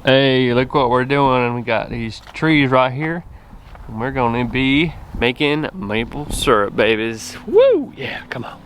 Hey, look what we're doing. We got these trees right here, and we're gonna be making maple syrup, babies. Woo! Yeah, come on.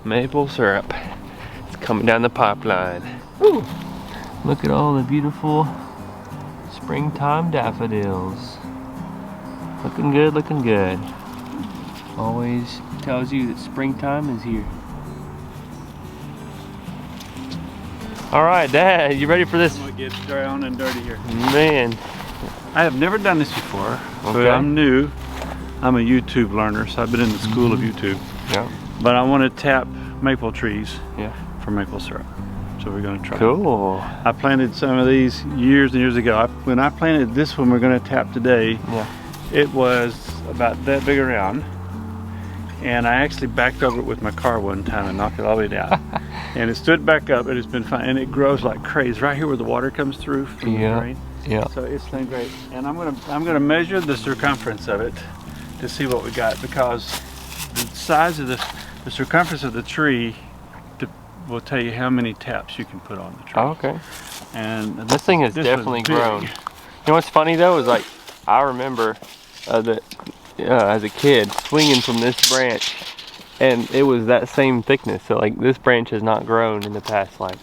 Maple syrup. It's coming down the pipeline. Woo! Look at all the beautiful springtime daffodils. Looking good, looking good. Always tells you that springtime is here. All right, Dad, you ready for this? I'm gonna get down and dirty here. Man. I have never done this before, so Okay. I'm new. I'm a YouTube learner, so I've been in the school of YouTube. Yeah. But I want to tap maple trees Yeah. for maple syrup. So we're gonna try. Cool. I planted some of these years and years ago. When I planted this one we're gonna tap today, Yeah. it was about that big around. And I actually backed over it with my car one time and knocked it all the way down. And it stood back up and it's been fine. And it grows like crazy. Right here where the water comes through from the rain. Yeah. So it's been great. And I'm gonna measure the circumference of it to see what we got, because the size of the circumference of the tree will tell you how many taps you can put on the tree. Oh, okay. And This thing has was definitely big. grown. You know what's funny though is, like, I remember that as a kid swinging from this branch, and it was that same thickness. So like this branch has not grown in the past like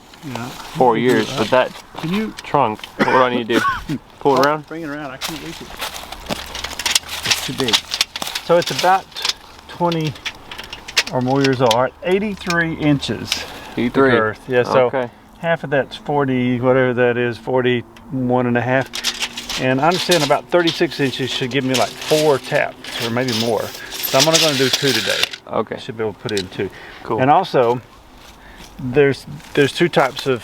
4 years, but that Can you trunk, what do I need to do? Pull it around? Bring it around. I can't reach it. It's too big. So it's about 20 or more years old. All right, 83 inches. 83. Girth. Yeah, so Okay. half of that's 40, whatever that is, 41 and a half. And I understand about 36 inches should give me like 4 taps or maybe more. So I'm only going to do 2 today. Okay. Should be able to put in 2. Cool. And also, there's 2 types of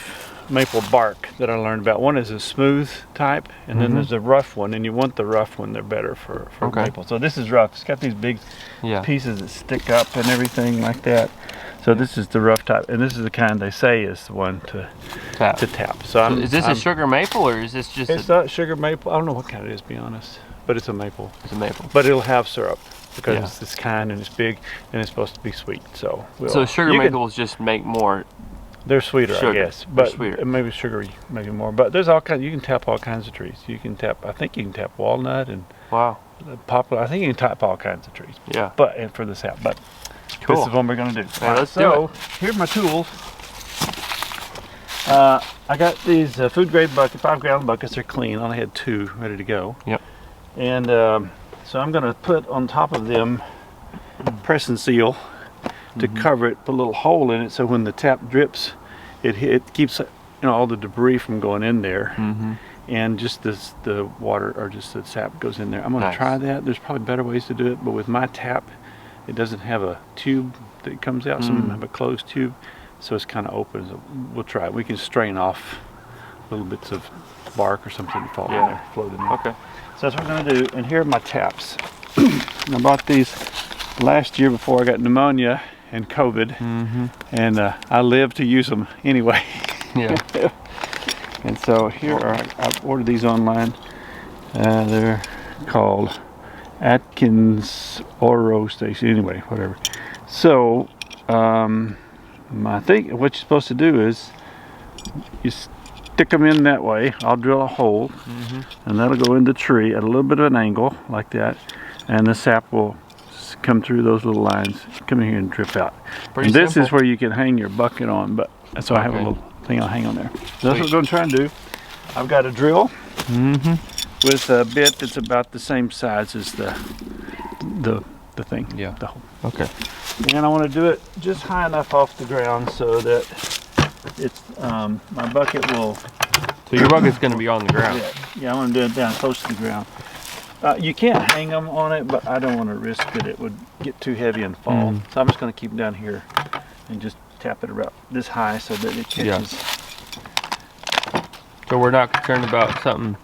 maple bark that I learned about. One is a smooth type, and then there's a rough one. And you want the rough one; they're better for Okay. maple. So this is rough. It's got these big Yeah. pieces that stick up and everything like that. So this is the rough type, and this is the kind they say is the one to Tap. tap. So Is this a sugar maple or is this just It's not sugar maple. I don't know what kind it is, to be honest, but it's a maple. it's a maple? But it'll have syrup because Yeah. it's this kind and it's big and it's supposed to be sweet. So So sugar you can- maples just make more. They're sweeter, Sugar. I guess, They're but sweeter. maybe sugary, maybe more. But there's all kinds. You can tap all kinds of trees. You can tap. I think you can tap walnut and Wow. poplar. I think you can tap all kinds of trees. Yeah. But and for the sap. But Cool. this is what we're gonna do. Yeah, let's do so here's my tools. I got these food grade buckets, 5-gallon buckets. They're clean. I only had 2 ready to go. Yep. And so I'm gonna put on top of them press and seal to cover it. Put a little hole in it so when the tap drips, it keeps all the debris from going in there. And just the water or just the sap goes in there. I'm gonna Nice. try that. There's probably better ways to do it, but with my tap, it doesn't have a tube that comes out. Some of them have a closed tube, so it's kind of open. So we'll try it. We can strain off little bits of bark or something that fall in there, float in there. Okay. So that's what we're gonna do. And here are my taps. I bought these last year before I got pneumonia and COVID, and I lived to use them anyway. Yeah. And so here are, I ordered these online. They're called Atkins Oro Station. Anyway, whatever. So I think what you're supposed to do is you stick them in that way. I'll drill a hole, and that'll go in the tree at a little bit of an angle like that, and the sap will come through those little lines, come in here and drip out. Pretty And this simple. is where you can hang your bucket on, but so I have a Okay. little thing I'll hang on there. So that's what we're going to try and do. I've got a drill with a bit that's about the same size as the thing. Yeah. The hole. Okay. And I want to do it just high enough off the ground so that it's my bucket will. So your bucket's gonna be on the ground. Yeah, I want to do it down close to the ground. You can't hang them on it, but I don't want to risk that it would get too heavy and fall. So I'm just going to keep it down here and just tap it about this high so that it catches. So we're not concerned about something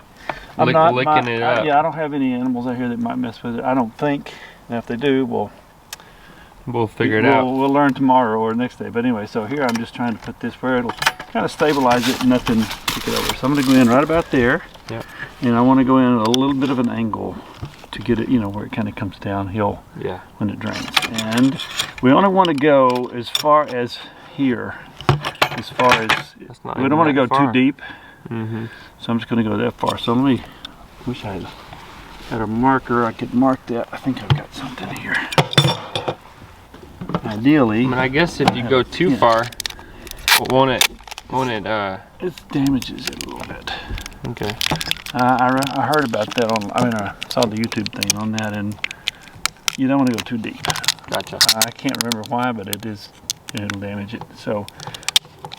I'm not licking it up. Yeah, I don't have any animals out here that might mess with it. I don't think. And if they do, We'll figure it out. We'll learn tomorrow or next day. But anyway, so here I'm just trying to put this where it'll kind of stabilize it and nothing kick it over. So I'm going to go in right about there. Yep. And I want to go in at a little bit of an angle to get it, where it kind of comes downhill Yeah. when it drains. And we only want to go as far as here. As far as That's not we even don't want to that go far. too deep. So I'm just going to go that far. So let me, wish I had a marker I could mark that. I think I've got something here. Ideally, I mean, I guess if you go too far, won't it, it damages it a little bit. okay. I heard about that on, I saw the YouTube thing on that, and you don't want to go too deep. Gotcha. I can't remember why, but it'll damage it. So,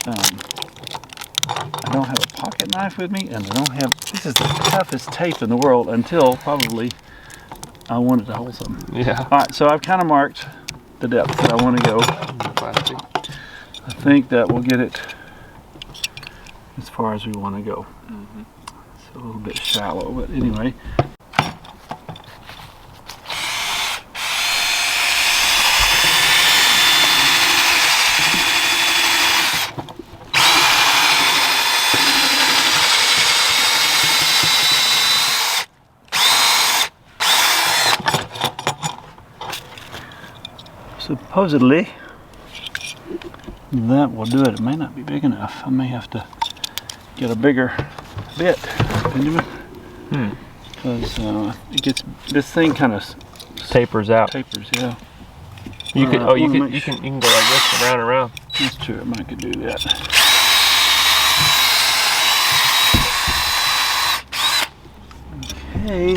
I don't have a pocket knife with me, and I don't have, this is the toughest tape in the world until probably I wanted to hold something. Yeah. All right, so I've kind of marked the depth that I want to go. Plastic. I think that will get it as far as we want to go. It's a little bit shallow, but anyway. Supposedly, that will do it. It may not be big enough. I may have to get a bigger bit, Benjamin. Because it gets, this thing kind of Tapers out. tapers, yeah. You could. Oh, you wanna can. make You can. You can go like this, around and around. That's true. I might could do that. Okay.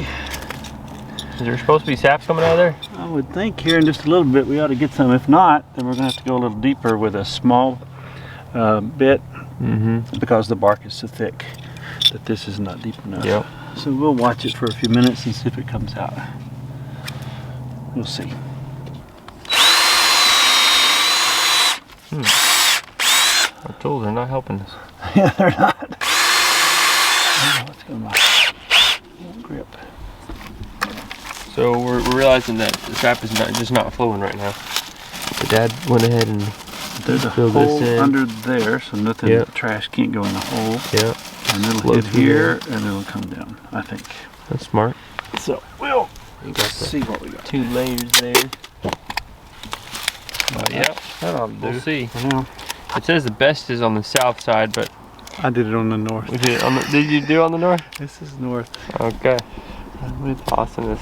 Is there supposed to be saps coming out of there? I would think here in just a little bit we ought to get some. If not, then we're going to have to go a little deeper with a small bit because the bark is so thick that this is not deep enough. Yep. So we'll watch it for a few minutes and see if it comes out. We'll see. Our tools are not helping us. Yeah, they're not. Oh, let's go my grip. So we're realizing that the sap is just not flowing right now. The dad went ahead and There's a fill this hole in. under there, so nothing, Yep. trash can't go in the hole. Yeah, And it'll Flow hit here here. and it'll come down, I think. that's smart. So we'll You got see what we got. 2 layers there. Yeah, That'll we'll see. For now. It says the best is on the south side, but I did it on the north. we did it on the. Did you do it on the north? This is north. Okay. Awesomeness.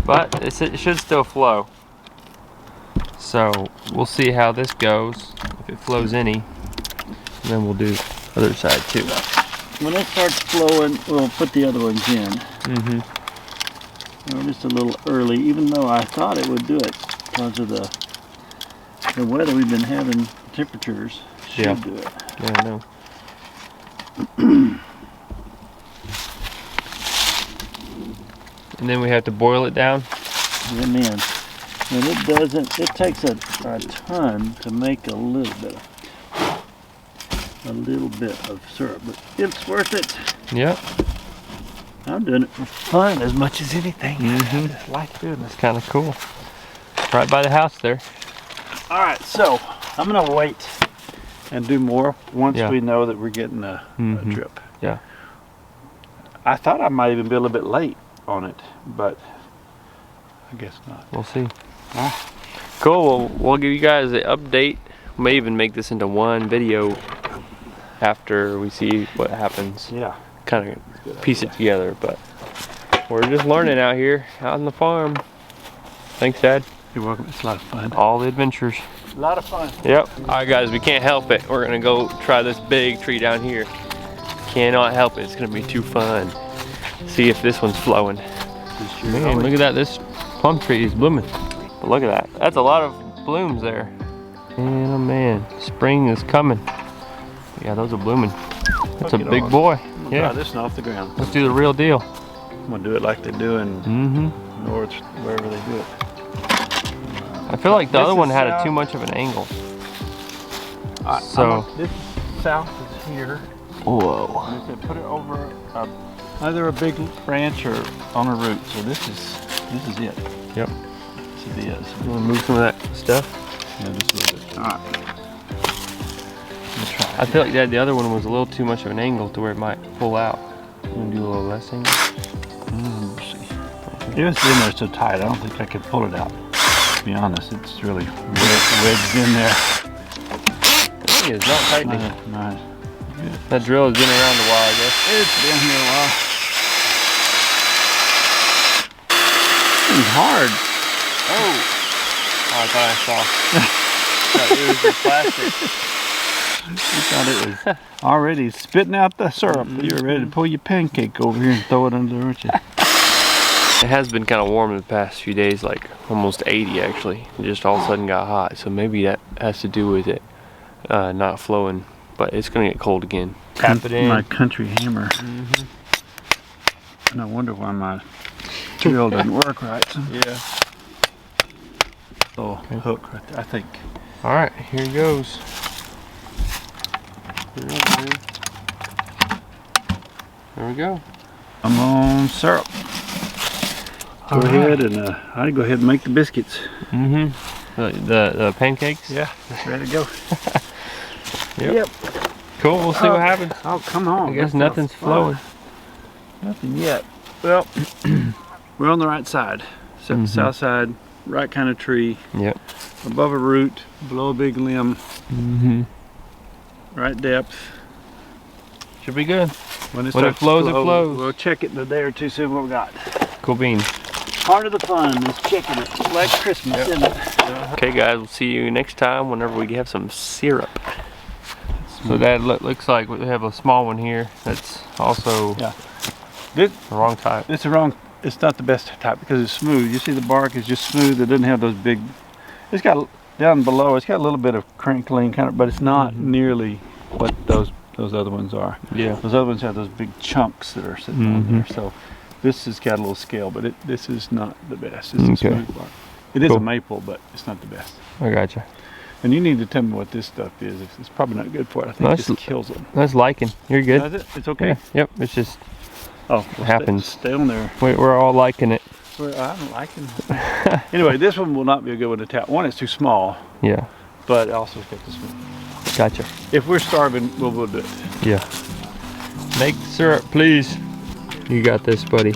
But it should still flow. So we'll see how this goes. If it flows any, and then we'll do other side too. When it starts flowing, we'll put the other ones in. We're just a little early, even though I thought it would do it because of the weather we've been having. Temperatures should Yeah. do it. Yeah, I know. And then we have to boil it down. And then, and it doesn't. It takes a ton to make a little bit of syrup, but it's worth it. Yep. I'm doing it for fun as much as anything. Mhm. I just like doing this. It's kind of cool. Right by the house there. All right, so I'm gonna wait and do more once Yeah. we know that we're getting a drip. Yeah. I thought I might even be a little bit late on it, but I guess not. We'll see. Huh? Cool. Well, we'll give you guys an update. We may even make this into one video after we see what happens. Yeah. Kind of piece it together, but we're just learning out here, out on the farm. Thanks, Dad. You're welcome. It's a lot of fun. All the adventures. A lot of fun. Yep. All right, guys, we can't help it. We're gonna go try this big tree down here. Cannot help it. It's gonna be too fun. See if this one's flowing. Man, look at that. This plum tree is blooming. But look at that. That's a lot of blooms there. Man, oh man, spring is coming. Yeah, those are blooming. That's a Hook it big on. boy. Try Yeah. this one off the ground. Let's do the real deal. I'm gonna do it like they do in north, wherever they do it. I feel like the This other is one had south. too much of an angle. So this south is here. Whoa. And they put it over either a big branch or on a root. So this is it. Yep. This is it. You wanna move some of that stuff? Yeah, just a little bit. All right. Try. I feel like the other one was a little too much of an angle to where it might pull out. You wanna do a little less angle? Let's see. It was in there so tight. I don't think I could pull it out. To be honest, it's really wedged in there. It is not tightening. Nice. That drill has been around a while, I guess. It's been here a while. It's hard. Oh, I thought I saw. Thought it was just plastic. You thought it was already spitting out the syrup. You were ready to pull your pancake over here and throw it under, weren't you? It has been kind of warm the past few days, like almost 80 actually. It just all of a sudden got hot, so maybe that has to do with it not flowing. But it's gonna get cold again. Tap it in. My country hammer. And I wonder why my drill doesn't work right. Yeah. Oh, hook right there, I think. All right, here it goes. There we go. I'm on syrup. Go ahead and I'd go ahead and make the biscuits. The pancakes? Yeah, ready to go. Yep. Cool, we'll see what happens. Oh, come on. I guess nothing's flowing. Nothing yet. Well, we're on the right side. So south side, right kind of tree. Yep. Above a root, below a big limb. Right depth. Should be good. When it flows, flow, it flows. We'll check it in a day or two, see what we got. Cool beans. Part of the fun is checking it. It's like Christmas, isn't it? Okay guys, we'll see you next time whenever we have some syrup. So that looks like we have a small one here that's also This, the wrong type. it's the wrong, it's not the best type because it's smooth. You see the bark is just smooth. It doesn't have those big, it's got, down below, it's got a little bit of crinkling kind of, but it's not nearly what those other ones are. Yeah. Those other ones have those big chunks that are sitting on there. So this has got a little scale, but this is not the best. It's a smooth bark. It is a maple, but it's not the best. I gotcha. And you need to tell me what this stuff is. It's probably not good for it. I think it just kills them. That's lichen. You're good. Does it? It's okay? Yeah. Yep, it's just Oh, well, happens. Stay on there. We're all liking it. I'm liking it. Anyway, this one will not be a good one to tap. One, it's too small, Yeah. but also it's got this one. Gotcha. If we're starving, we'll do it. Yeah. Make the syrup, please. You got this, buddy.